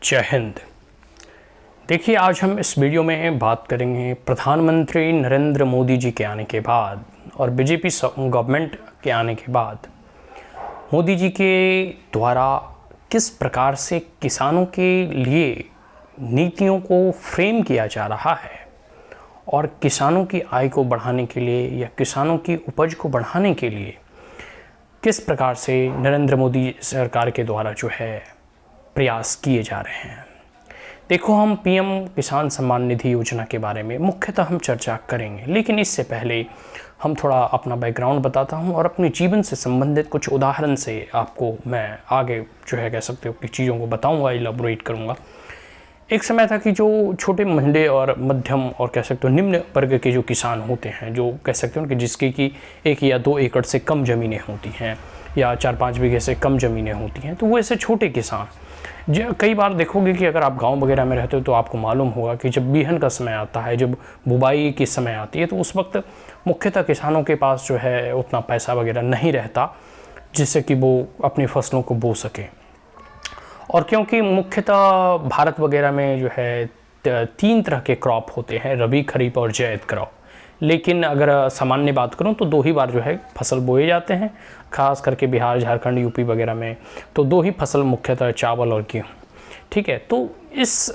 जय हिंद। देखिए, आज हम इस वीडियो में बात करेंगे प्रधानमंत्री नरेंद्र मोदी जी के आने के बाद और बीजेपी गवर्नमेंट के आने के बाद मोदी जी के द्वारा किस प्रकार से किसानों के लिए नीतियों को फ्रेम किया जा रहा है और किसानों की आय को बढ़ाने के लिए या किसानों की उपज को बढ़ाने के लिए किस प्रकार से नरेंद्र मोदी सरकार के द्वारा जो है प्रयास किए जा रहे हैं। देखो, हम पीएम किसान सम्मान निधि योजना के बारे में मुख्यतः हम चर्चा करेंगे, लेकिन इससे पहले हम थोड़ा अपना बैकग्राउंड बताता हूं और अपने जीवन से संबंधित कुछ उदाहरण से आपको मैं आगे जो है कह सकते हो कि चीज़ों को बताऊंगा, इलाबोरेट करूंगा। एक समय था कि जो छोटे मंडे और मध्यम और कह सकते हो निम्न वर्ग के जो किसान होते हैं, जो कह सकते हो कि जिसकी कि 1 या 2 एकड़ से कम ज़मीनें होती हैं या 4-5 बीघे से कम ज़मीनें होती हैं, तो वो ऐसे छोटे किसान कई बार देखोगे कि अगर आप गांव वगैरह में रहते हो तो आपको मालूम होगा कि जब बीहन का समय आता है, जब बुवाई की समय आती है, तो उस वक्त मुख्यतः किसानों के पास जो है उतना पैसा वगैरह नहीं रहता जिससे कि वो अपनी फसलों को बो सके। और क्योंकि मुख्यतः भारत वगैरह में जो है 3 तरह के क्रॉप होते हैं, रबी, खरीफ और ज़ैद क्रॉप। लेकिन अगर सामान्य बात करूं तो 2 ही बार जो है फसल बोए जाते हैं, खास करके बिहार, झारखंड, यूपी वगैरह में तो 2 ही फसल मुख्यतः चावल और गेहूँ। ठीक है, तो इस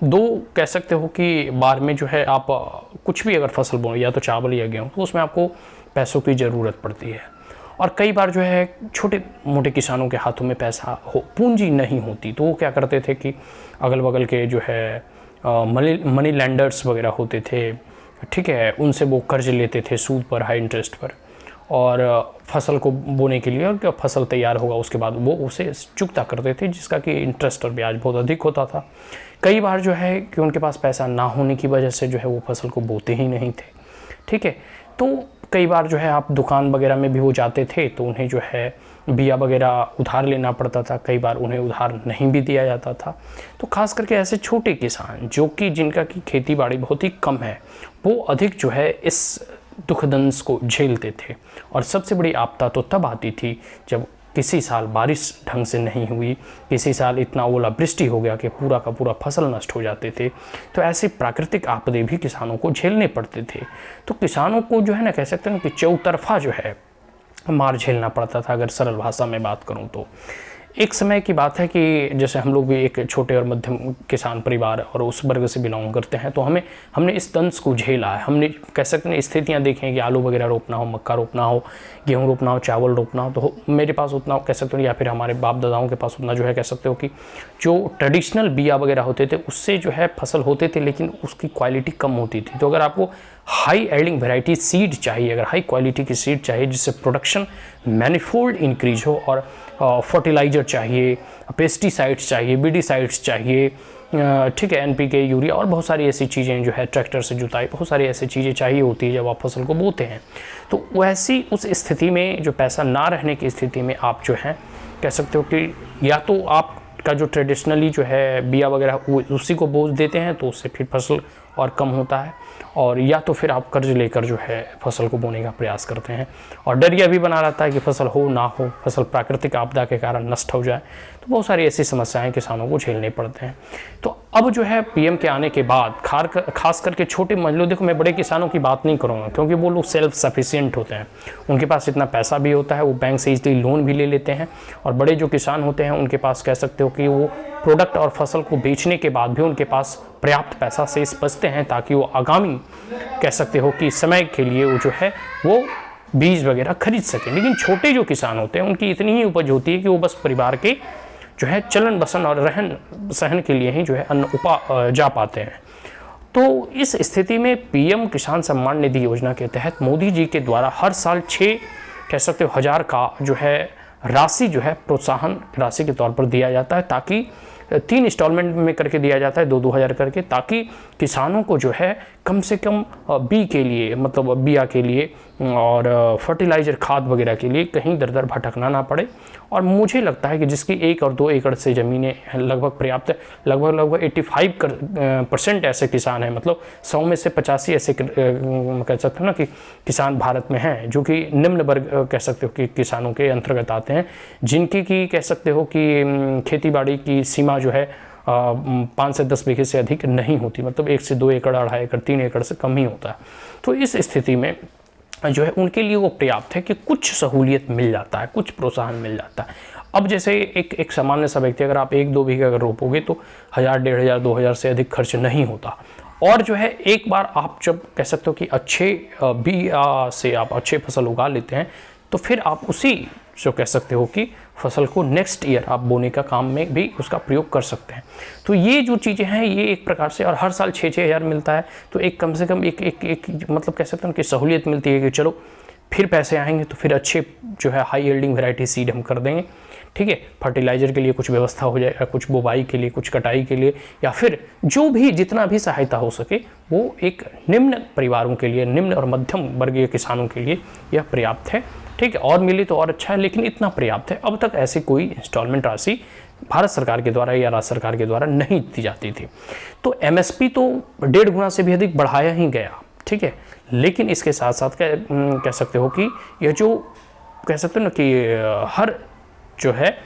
2 कह सकते हो कि बार में जो है आप कुछ भी अगर फसल बोए, या तो चावल या गेहूँ, तो उसमें आपको पैसों की ज़रूरत पड़ती है। और कई बार जो है छोटे मोटे किसानों के हाथों में पैसा पूंजी नहीं होती, तो वो क्या करते थे कि अगल बगल के जो है मनी लैंडर्स वगैरह होते थे, ठीक है, उनसे वो कर्ज लेते थे सूद पर, हाई इंटरेस्ट पर, और फसल को बोने के लिए, और जब फसल तैयार होगा उसके बाद वो उसे चुकता करते थे, जिसका कि इंटरेस्ट और ब्याज बहुत अधिक होता था। कई बार जो है कि उनके पास पैसा ना होने की वजह से जो है वो फसल को बोते ही नहीं थे। ठीक है, तो कई बार जो है आप दुकान वगैरह में भी वो जाते थे तो उन्हें जो है बिया वगैरह उधार लेना पड़ता था, कई बार उन्हें उधार नहीं भी दिया जाता था। तो खास करके ऐसे छोटे किसान जो कि जिनका की खेती बाड़ी बहुत ही कम है, वो अधिक जो है इस दुखदंश को झेलते थे। और सबसे बड़ी आपदा तो तब आती थी जब किसी साल बारिश ढंग से नहीं हुई, किसी साल इतना ओलावृष्टि हो गया कि पूरा का पूरा फसल नष्ट हो जाते थे। तो ऐसे प्राकृतिक आपदे भी किसानों को झेलने पड़ते थे। तो किसानों को जो है ना कह सकते हैं कि चौतरफा जो है मार झेलना पड़ता था, अगर सरल भाषा में बात करूं तो। एक समय की बात है कि जैसे हम लोग भी एक छोटे और मध्यम किसान परिवार और उस वर्ग से बिलोंग करते हैं, तो हमने इस दंश को झेला है। हमने कह सकते हैं स्थितियां देखें कि आलू वगैरह रोपना हो, मक्का रोपना हो, गेहूं रोपना हो, चावल रोपना हो, तो मेरे पास उतना कह सकते हो, या फिर हमारे बाप दादाओं के पास उतना जो है कह सकते हो कि जो ट्रेडिशनल बिया वगैरह होते थे उससे जो है फसल होते थे, लेकिन उसकी क्वालिटी कम होती थी। तो अगर आपको हाई एल्डिंग वैरायटी सीड चाहिए, अगर हाई क्वालिटी की सीड चाहिए जिससे प्रोडक्शन मैनीफोल्ड इंक्रीज हो, और फर्टिलाइज़र चाहिए, पेस्टिसाइड्स चाहिए, बीडिसाइड्स चाहिए, ठीक है, एनपीके, यूरिया और बहुत सारी ऐसी चीज़ें जो है, ट्रैक्टर से जुताई, बहुत सारी ऐसी चीज़ें चाहिए होती है जब आप फसल को बोते हैं। तो वैसी उस स्थिति में जो पैसा ना रहने की स्थिति में आप जो है कह सकते हो कि या तो आपका जो ट्रेडिशनली जो है बिया वगैरह उसी को बो देते हैं, तो उससे फिर फसल और कम होता है, और या तो फिर आप कर्ज लेकर जो है फसल को बोने का प्रयास करते हैं। और डर यह भी बना रहता है कि फसल हो ना हो, फसल प्राकृतिक आपदा के कारण नष्ट हो जाए। तो बहुत सारी ऐसी समस्याएं किसानों को झेलने पड़ते हैं। तो अब जो है पीएम के आने के बाद खास करके छोटे मजदूर, देखो मैं बड़े किसानों की बात नहीं करूँगा क्योंकि वो लोग सेल्फ सफिशिएंट होते हैं, उनके पास इतना पैसा भी होता है, वो बैंक से इजली लोन भी ले लेते हैं। और बड़े जो किसान होते हैं उनके पास कह सकते हो कि वो प्रोडक्ट और फसल को बेचने के बाद भी उनके पास पर्याप्त पैसा शेष बचते हैं, ताकि वो आगामी कह सकते हो कि समय के लिए वो जो है वो बीज वगैरह खरीद सकें। लेकिन छोटे जो किसान होते हैं उनकी इतनी ही उपज होती है कि वो बस परिवार के जो है चलन बसन और रहन सहन के लिए ही जो है अन्न जा पाते हैं। तो इस स्थिति में पीएम किसान सम्मान निधि योजना के तहत मोदी जी के द्वारा हर साल 6 कह सकते हो हज़ार का जो है राशि जो है प्रोत्साहन राशि के तौर पर दिया जाता है, ताकि 3 इंस्टॉलमेंट में करके दिया जाता है, 2-2 हज़ार करके, ताकि किसानों को जो है कम से कम बी के लिए, मतलब बिया के लिए और फर्टिलाइज़र खाद वगैरह के लिए कहीं दर दर भटकना ना पड़े। और मुझे लगता है कि जिसकी 1 और 2 एकड़ से ज़मीनें लगभग पर्याप्त, लगभग 85% ऐसे किसान हैं, मतलब 100 में से 85 ऐसे कह सकते हो ना कि किसान भारत में हैं जो कि निम्न वर्ग कह सकते हो कि किसानों के अंतर्गत आते हैं, जिनकी की कह सकते हो कि खेती बाड़ी की सीमा जो है 5 से 10 बीघे से अधिक नहीं होती, मतलब 1 से 2 एकड़, 2.5 एकड़, 3 एकड़ से कम ही होता है। तो इस स्थिति में जो है उनके लिए वो पर्याप्त है कि कुछ सहूलियत मिल जाता है, कुछ प्रोत्साहन मिल जाता है। अब जैसे एक सामान्य सा व्यक्ति, अगर आप 1-2 बीघा अगर रोपोगे तो 1000, 1500, 2000 से अधिक खर्च नहीं होता। और जो है एक बार आप जब कह सकते हो कि अच्छे बीज से आप अच्छे फसल उगा लेते हैं, तो फिर आप उसी जो कह सकते हो कि फसल को नेक्स्ट ईयर आप बोने का काम में भी उसका प्रयोग कर सकते हैं। तो ये जो चीज़ें हैं ये एक प्रकार से, और हर साल 6-6 हज़ार मिलता है, तो एक कम से कम एक मतलब कह सकते हैं कि सहूलियत मिलती है कि चलो फिर पैसे आएंगे तो फिर अच्छे जो है हाई यील्डिंग वैरायटी सीड हम कर देंगे, ठीक है। फर्टिलाइज़र के लिए कुछ व्यवस्था हो जाएगा, कुछ बुवाई के लिए, कुछ कटाई के लिए, या फिर जो भी जितना भी सहायता हो सके वो एक निम्न परिवारों के लिए, निम्न और मध्यम वर्गीय किसानों के लिए यह पर्याप्त है, ठीक है। और मिले तो और अच्छा है, लेकिन इतना पर्याप्त है। अब तक ऐसी कोई इंस्टॉलमेंट राशि भारत सरकार के द्वारा या राज्य सरकार के द्वारा नहीं दी जाती थी। तो एमएसपी तो 1.5 गुना से भी अधिक बढ़ाया ही गया, ठीक है। लेकिन इसके साथ साथ कह सकते हो कि यह जो कह सकते हो ना कि हर जो है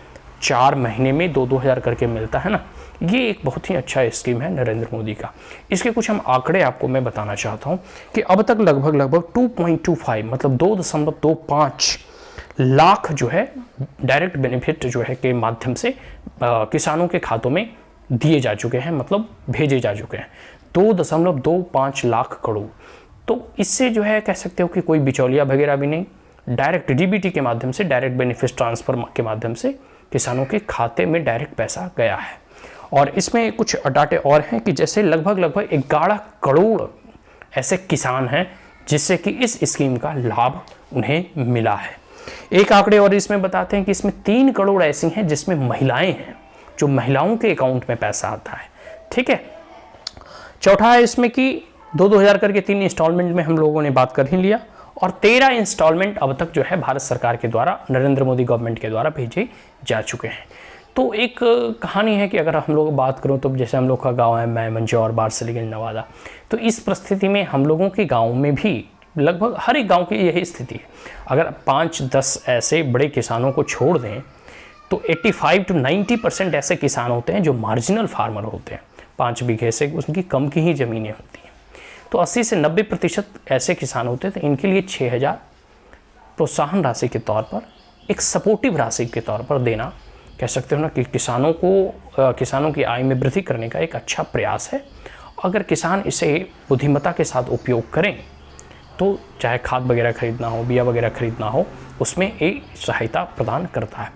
4 महीने में 2-2 हज़ार करके मिलता है ना, ये एक बहुत ही अच्छा स्कीम है नरेंद्र मोदी का। इसके कुछ हम आंकड़े आपको मैं बताना चाहता हूँ कि अब तक लगभग 2.25 मतलब 2.25 लाख जो है डायरेक्ट बेनिफिट जो है के माध्यम से किसानों के खातों में दिए जा चुके हैं, मतलब भेजे जा चुके हैं 2.25 लाख करोड़। तो इससे जो है कह सकते हो कि कोई बिचौलिया वगैरह भी नहीं, डायरेक्ट डीबीटी के माध्यम से, डायरेक्ट बेनिफिट ट्रांसफर के माध्यम से किसानों के खाते में डायरेक्ट पैसा गया है। और इसमें कुछ डाटे और हैं कि जैसे लगभग 11 करोड़ ऐसे किसान हैं जिससे कि इस स्कीम का लाभ उन्हें मिला है। एक आंकड़े और इसमें बताते हैं कि इसमें 3 करोड़ ऐसी हैं जिसमें महिलाएं हैं, जो महिलाओं के अकाउंट में पैसा आता है, ठीक है। चौथा है इसमें कि 2-2 हज़ार करके 3 इंस्टॉलमेंट में हम लोगों ने बात कर ही लिया, और 13 इंस्टॉलमेंट अब तक जो है भारत सरकार के द्वारा, नरेंद्र मोदी गवर्नमेंट के द्वारा भेजे जा चुके हैं। तो एक कहानी है कि अगर हम लोग बात करूं तो जैसे हम लोग का गांव है मैं मंजौर, बारसलीगंज, नवादा, तो इस परिस्थिति में हम लोगों के गांव में भी लगभग हर एक गांव की यही स्थिति है। अगर 5-10 ऐसे बड़े किसानों को छोड़ दें तो 85 to 90% ऐसे किसान होते हैं जो मार्जिनल फार्मर होते हैं, 5 बीघे से उनकी कम की ही ज़मीनें होती हैं। तो 80 से 90% ऐसे किसान होते हैं। तो इनके लिए 6,000 प्रोत्साहन राशि के तौर पर, एक सपोर्टिव राशि के तौर पर देना, कह सकते हो ना कि किसानों की आय में वृद्धि करने का एक अच्छा प्रयास है। अगर किसान इसे बुद्धिमत्ता के साथ उपयोग करें तो चाहे खाद वगैरह खरीदना हो, बिया वगैरह खरीदना हो, उसमें एक सहायता प्रदान करता है।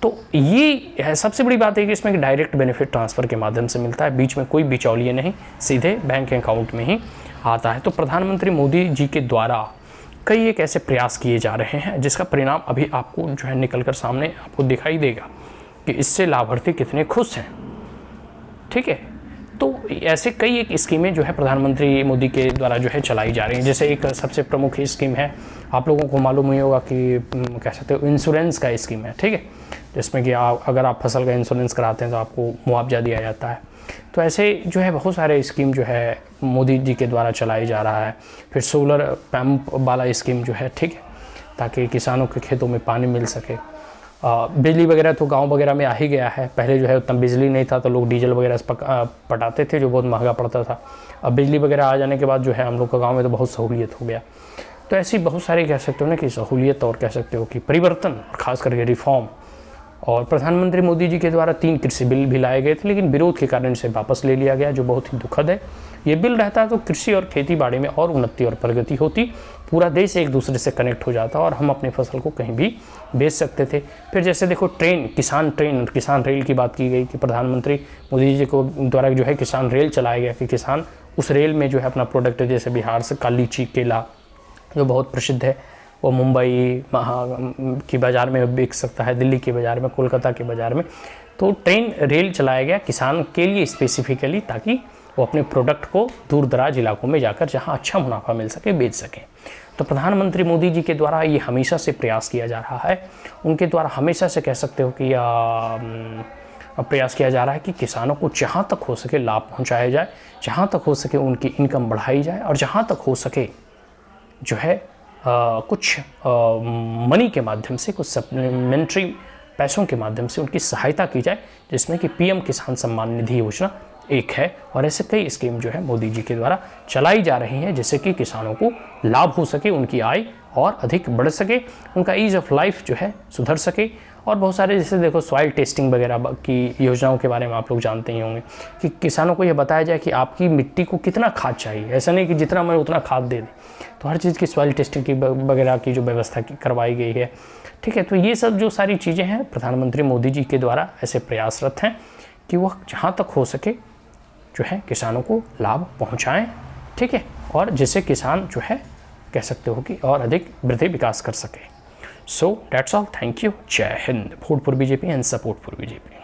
तो ये है सबसे बड़ी बात है कि इसमें डायरेक्ट बेनिफिट ट्रांसफ़र के माध्यम से मिलता है, बीच में कोई बिचौलिए नहीं, सीधे बैंक अकाउंट में ही आता है। तो प्रधानमंत्री मोदी जी के द्वारा कई एक ऐसे प्रयास किए जा रहे हैं जिसका परिणाम अभी आपको जो है निकलकर सामने आपको दिखाई देगा कि इससे लाभार्थी कितने खुश हैं, ठीक है। तो ऐसे कई एक स्कीमें जो है प्रधानमंत्री मोदी के द्वारा जो है चलाई जा रही हैं। जैसे एक सबसे प्रमुख स्कीम है, आप लोगों को मालूम ही होगा कि कह सकते हो इंश्योरेंस का स्कीम है, ठीक है, जिसमें कि अगर आप फसल का इंश्योरेंस कराते हैं तो आपको मुआवजा दिया जाता है। तो ऐसे जो है बहुत सारे स्कीम जो है मोदी जी के द्वारा चलाई जा रहा है। फिर सोलर पंप वाला स्कीम जो है, ठीक है, ताकि किसानों के खेतों में पानी मिल सके। बिजली वगैरह तो गांव वगैरह में आ ही गया है। पहले जो है उतना बिजली नहीं था तो लोग डीजल वगैरह से पटाते थे, जो बहुत महंगा पड़ता था। अब बिजली वगैरह आ जाने के बाद जो है हम लोग का गाँव में तो बहुत सहूलियत हो गया। तो ऐसी बहुत सारी कह सकते हो ना कि सहूलियत और कह सकते हो कि परिवर्तन, खास करके रिफॉर्म। और प्रधानमंत्री मोदी जी के द्वारा 3 कृषि बिल भी लाए गए थे, लेकिन विरोध के कारण इसे वापस ले लिया गया, जो बहुत ही दुखद है। ये बिल रहता तो कृषि और खेती बाड़ी में और उन्नति और प्रगति होती, पूरा देश एक दूसरे से कनेक्ट हो जाता और हम अपनी फसल को कहीं भी बेच सकते थे। फिर जैसे देखो किसान रेल की बात की गई कि प्रधानमंत्री मोदी जी को द्वारा जो है किसान रेल चलाया गया कि किसान उस रेल में जो है अपना प्रोडक्ट, जैसे बिहार से का लीची, केला जो बहुत प्रसिद्ध है, वो मुंबई की बाज़ार में बिक सकता है, दिल्ली के बाज़ार में, कोलकाता के बाज़ार में। तो रेल चलाया गया किसान के लिए स्पेसिफिकली, ताकि वो अपने प्रोडक्ट को दूर दराज इलाकों में जाकर जहां अच्छा मुनाफा मिल सके बेच सकें। तो प्रधानमंत्री मोदी जी के द्वारा ये हमेशा से प्रयास किया जा रहा है, उनके द्वारा हमेशा से कह सकते हो कि प्रयास किया जा रहा है कि किसानों को जहाँ तक हो सके लाभ पहुँचाया जाए, जहाँ तक हो सके उनकी इनकम बढ़ाई जाए, और जहाँ तक हो सके जो है कुछ मनी के माध्यम से, कुछ सप्लीमेंट्री पैसों के माध्यम से उनकी सहायता की जाए, जिसमें कि पीएम किसान सम्मान निधि योजना एक है। और ऐसे कई स्कीम जो है मोदी जी के द्वारा चलाई जा रही हैं, जिससे कि किसानों को लाभ हो सके, उनकी आय और अधिक बढ़ सके, उनका ईज ऑफ लाइफ जो है सुधर सके। और बहुत सारे जैसे देखो सॉइल टेस्टिंग वगैरह की योजनाओं के बारे में आप लोग जानते ही होंगे कि किसानों को यह बताया जाए कि आपकी मिट्टी को कितना खाद चाहिए, ऐसा नहीं कि जितना मैं उतना खाद दे दें। तो हर चीज़ की सॉइल टेस्टिंग की वगैरह की जो व्यवस्था करवाई गई है, ठीक है। तो ये सब जो सारी चीज़ें हैं प्रधानमंत्री मोदी जी के द्वारा ऐसे प्रयासरत हैं कि वह जहाँ तक हो सके जो है किसानों को लाभ पहुँचाएँ, ठीक है, और जिससे किसान जो है कह सकते हो कि और अधिक वृद्धि विकास कर सके। So that's all. Thank you. Jai Hind. Vote for BJP and support for BJP.